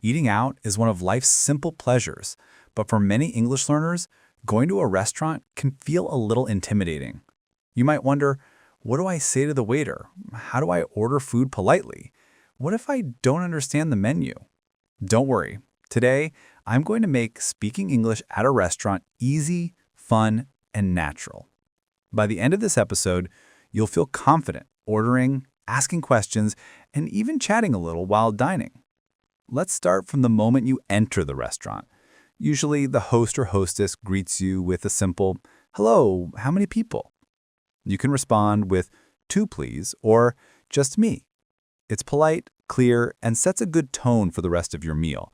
Eating out is one of life's simple pleasures, but for many English learners, going to a restaurant can feel a little intimidating. You might wonder, what do I say to the waiter? How do I order food politely? What if I don't understand the menu? Don't worry. Today, I'm going to make speaking English at a restaurant easy, fun, and natural. By the end of this episode, you'll feel confident ordering, asking questions, and even chatting a little while dining. Let's start from the moment you enter the restaurant. Usually, the host or hostess greets you with a simple, "Hello, how many people?" You can respond with, "Two, please," or "Just me." It's polite, clear, and sets a good tone for the rest of your meal.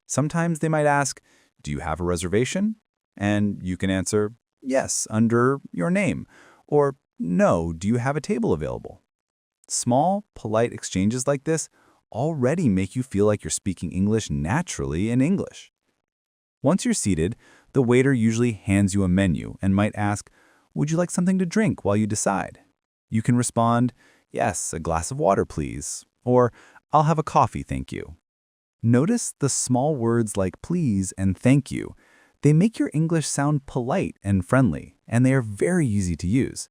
Sometimes they might ask, "Do you have a reservation?" And you can answer, "Yes," under your name, or "No, do you have a table available?" Small, polite exchanges like this already make you feel like you're speaking English naturally in English. Once you're seated, the waiter usually hands you a menu and might ask, "Would you like something to drink while you decide?" You can respond, "Yes, a glass of water, please," or "I'll have a coffee, thank you." Notice the small words like please and thank you. They make your English sound polite and friendly, and they are very easy to use.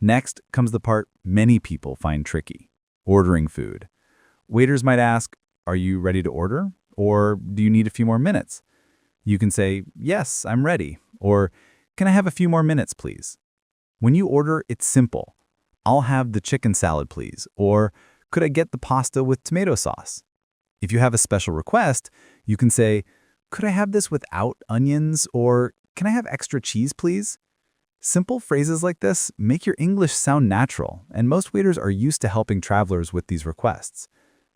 Next comes the part many people find tricky, ordering food. Waiters might ask, "Are you ready to order?" Or "Do you need a few more minutes?" You can say, "Yes, I'm ready," or "Can I have a few more minutes, please?" When you order, it's simple. "I'll have the chicken salad, please," or "Could I get the pasta with tomato sauce?" If you have a special request, you can say, "Could I have this without onions?" or "Can I have extra cheese, please?" Simple phrases like this make your English sound natural, and most waiters are used to helping travelers with these requests.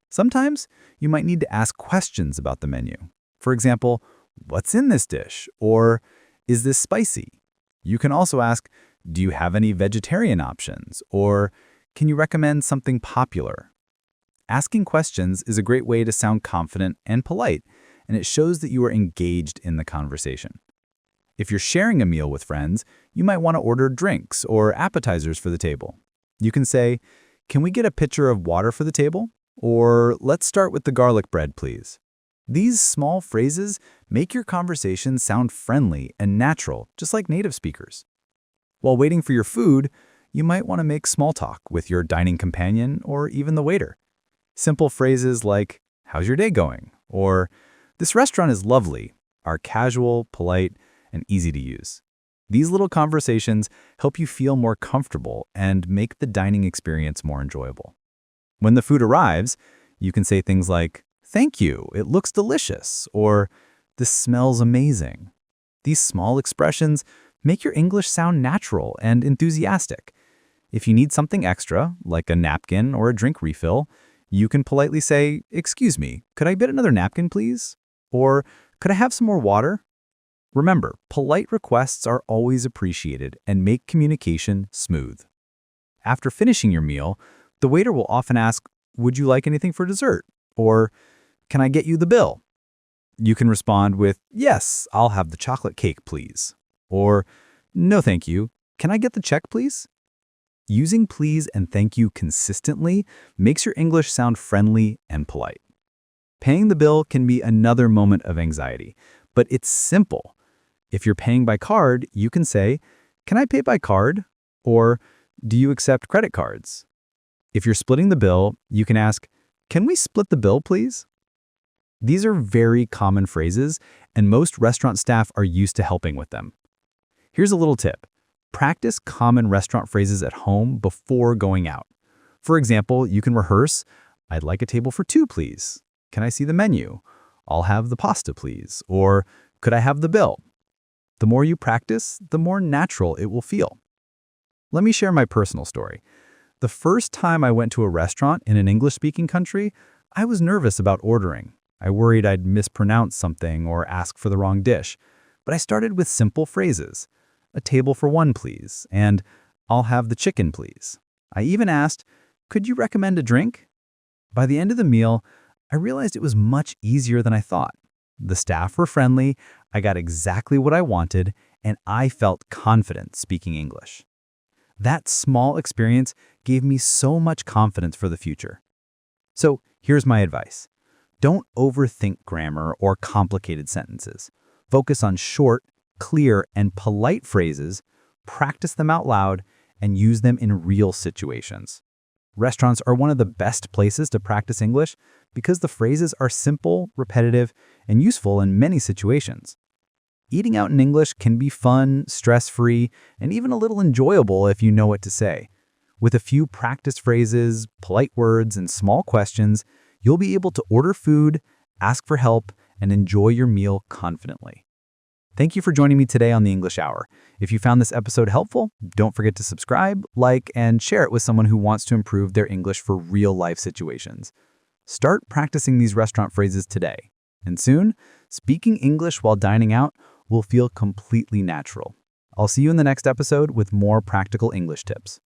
Sometimes you might need to ask questions about the menu. For example, "What's in this dish?" or "Is this spicy?" You can also ask, "Do you have any vegetarian options?" or "Can you recommend something popular?" Asking questions is a great way to sound confident and polite, and it shows that you are engaged in the conversation. If you're sharing a meal with friends, you might want to order drinks or appetizers for the table. You can say, "Can we get a pitcher of water for the table?" Or "Let's start with the garlic bread, please." These small phrases make your conversation sound friendly and natural, just like native speakers. While waiting for your food, you might want to make small talk with your dining companion or even the waiter. Simple phrases like, "How's your day going?" or "This restaurant is lovely" are casual, polite, and easy to use. These little conversations help you feel more comfortable and make the dining experience more enjoyable. When the food arrives, you can say things like, "Thank you, it looks delicious," or "This smells amazing." These small expressions make your English sound natural and enthusiastic. If you need something extra, like a napkin or a drink refill, you can politely say, "Excuse me, could I get another napkin, please?" Or "Could I have some more water?" Remember, polite requests are always appreciated and make communication smooth. After finishing your meal, the waiter will often ask, "Would you like anything for dessert?" Or "Can I get you the bill?" You can respond with, "Yes, I'll have the chocolate cake, please." Or "No, thank you. Can I get the check, please?" Using please and thank you consistently makes your English sound friendly and polite. Paying the bill can be another moment of anxiety, but it's simple. If you're paying by card, you can say, "Can I pay by card?" Or "Do you accept credit cards?" If you're splitting the bill, you can ask, "Can we split the bill, please?" These are very common phrases, and most restaurant staff are used to helping with them. Here's a little tip. Practice common restaurant phrases at home before going out. For example, you can rehearse, "I'd like a table for two, please." "Can I see the menu?" "I'll have the pasta, please." Or "Could I have the bill?" The more you practice, the more natural it will feel. Let me share my personal story. The first time I went to a restaurant in an English-speaking country, I was nervous about ordering. I worried I'd mispronounce something or ask for the wrong dish. But I started with simple phrases. "A table for one, please," and "I'll have the chicken, please." I even asked, "Could you recommend a drink?" By the end of the meal, I realized it was much easier than I thought. The staff were friendly, I got exactly what I wanted, and I felt confident speaking English. That small experience gave me so much confidence for the future. So here's my advice. Don't overthink grammar or complicated sentences. Focus on short, clear, and polite phrases, practice them out loud, and use them in real situations. Restaurants are one of the best places to practice English because the phrases are simple, repetitive, and useful in many situations. Eating out in English can be fun, stress-free, and even a little enjoyable if you know what to say. With a few practice phrases, polite words, and small questions, you'll be able to order food, ask for help, and enjoy your meal confidently. Thank you for joining me today on the English Hour. If you found this episode helpful, don't forget to subscribe, like, and share it with someone who wants to improve their English for real-life situations. Start practicing these restaurant phrases today, and soon, speaking English while dining out will feel completely natural. I'll see you in the next episode with more practical English tips.